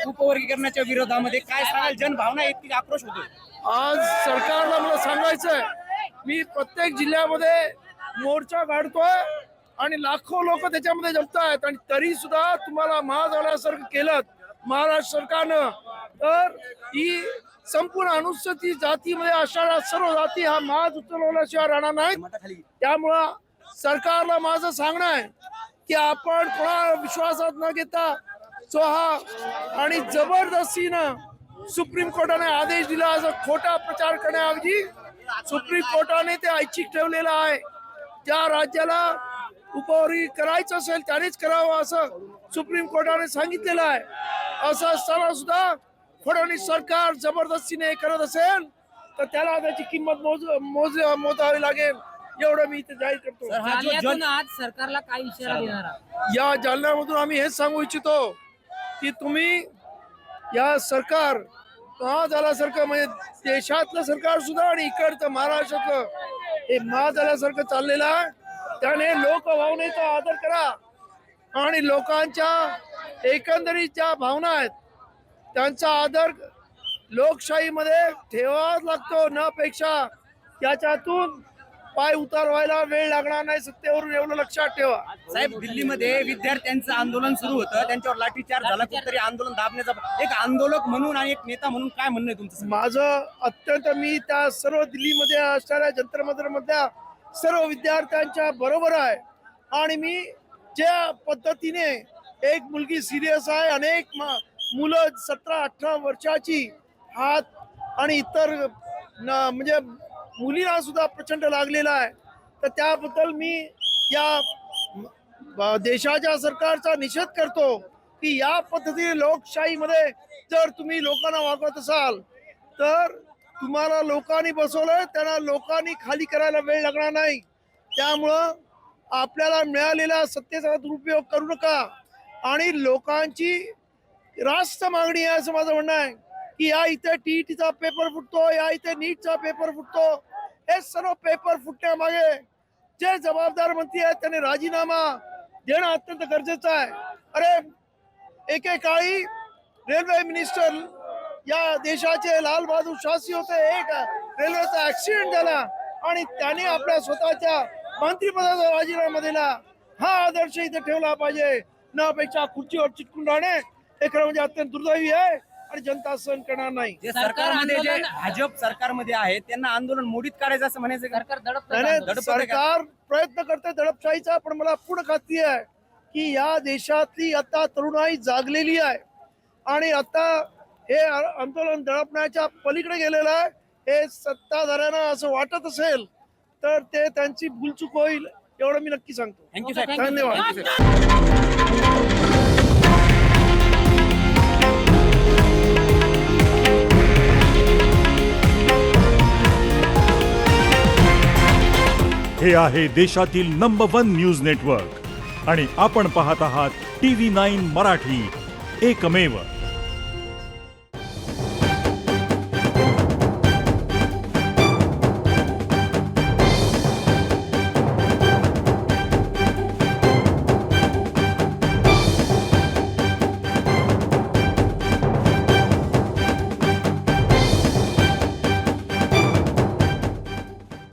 उपवर्गीकरणाच्या विरोधामध्ये काय सांगाल? जनभावना इतकी आक्रोश होतोय. आज सरकारला मला सांगायचंय, मी प्रत्येक जिल्ह्यामध्ये मोर्चा काढतोय आणि लाखो लोक त्याच्यामध्ये जमतायत आणि तरी सुद्धा तुम्हाला महाजाळ्यासारखं केलं महाराष्ट्र सरकारनं, तर ही संपूर्ण अनुसूचित जातीमध्ये असणाऱ्या सर्व जाती हा माज उचलवल्याशिवाय राहणार नाही. त्यामुळं सरकारला माझं सांगणं आहे की आपण कोणा विश्वासात न घेता स्वहा आणि जबरदस्तीनं सुप्रीम कोर्टाने आदेश दिला असं खोटा प्रचार करण्याऐवजी सुप्रीम कोर्टाने ते ऐच्छिक ठेवलेलं आहे. ज्या राज्याला उपवर्गीय करायचं असेल त्यानेच करावं असं सुप्रीम कोर्टाने सांगितलेलं आहे. असं असताना सुद्धा फडणवीस सरकार जबरदस्तीने करत असेल तर त्याला त्याची किंमत मोजावी लागेल, एवढं मी इथे जाहीर करतो. जालन्यातून आज सरकारला काय इशारा देणार आहात? या जालन्यामधून आम्ही हेच सांगू इच्छितो की तुम्ही या सरकार झाल्यासारखं म्हणजे देशातलं सरकार सुद्धा आणि इकडचं महाराष्ट्रातलं हे झाल्यासारखं चाललेलं आहे. त्याने लोकभावनेचा आदर करा आणि लोकांच्या एकंदरीत ज्या भावना आहेत त्यांचा आदर लोकशाहीमध्ये ठेवावाच लागतो. न पेक्षा त्याच्यातून पाय उतारवायला वेळ लागणार नाही. सत्तेवरून एवढं लक्षात ठेवा. साहेब, दिल्लीमध्ये विद्यार्थ्यांचं आंदोलन सुरू होतं, त्यांच्यावर लाठीचार्ज झाला. कुठेतरी आंदोलन दाबण्याचा एक आंदोलक म्हणून आणि एक नेता म्हणून काय म्हणणं आहे तुमचं? माझं अत्यंत मी त्या सर्व दिल्लीमध्ये असणाऱ्या जंतर मंतर मधल्या सर्व विद्यार्थ्यांच्या बरोबर आहे आणि मी ज्या पद्धतीने एक मुलगी सिरियस आहे, अनेक मुलं 17-18 वर्षाची हात आणि इतर म्हणजे मुलीला सुद्धा प्रचंड लागलेला आहे. तर त्याबद्दल मी या देशाच्या सरकारचा निषेध करतो की या पद्धतीने लोकशाहीमध्ये जर तुम्ही लोकांना वागवत असाल तर तुम्हाला लोकांनी बसवलं, त्यांना लोकांनी खाली करायला वेळ लागणार नाही. त्यामुळं आपल्याला मिळालेल्या सत्तेचा दुरुपयोग करू नका आणि लोकांची रास्त मागणी आहे असं माझं म्हणणं आहे की या इथे टीईटीचा पेपर फुटतो, या इथे नीटचा पेपर फुटतो. हे सर्व पेपर फुटण्यामागे जे जबाबदार मंत्री आहेत त्यांनी राजीनामा देणं अत्यंत गरजेचं आहे. अरे एकेकाळी रेल्वे मिनिस्टर या देशाचे लाल बहादूर शास्त्री होते. एक रेल्वेचा ऍक्सिडेंट झाला आणि त्याने आपल्या स्वतःच्या मंत्रिपदाचा राजीनामा दिला. हा आदर्श इथे ठेवला पाहिजे. न अपेक्षा खुर्चीवर चिटकून राहणे हे खरं म्हणजे अत्यंत दुर्दैवी आहे आणि जनता सहन करणार नाही. जे सरकारमध्ये जे भाजप सरकारमध्ये आहे त्यांना आंदोलन मोडीत काढायचं असं म्हणायचं. सरकार प्रयत्न करते दडपशाहीचा, पण मला पूर्ण खात्री आहे की या देशातली आता तरुणाई जागलेली आहे आणि आता हे आंदोलन दडपण्याच्या पलीकडे गेलेलं आहे. हे सत्ताधाऱ्यांना असं वाटत असेल तर ते त्यांची भूलचूक होईल एवढं मी नक्की सांगतो. थँक्यू साहेब. धन्यवाद. हे आहे देशातील नंबर 1 न्यूज नेटवर्क आणि आपण पाहत आहात TV9 मराठी, एकमेव.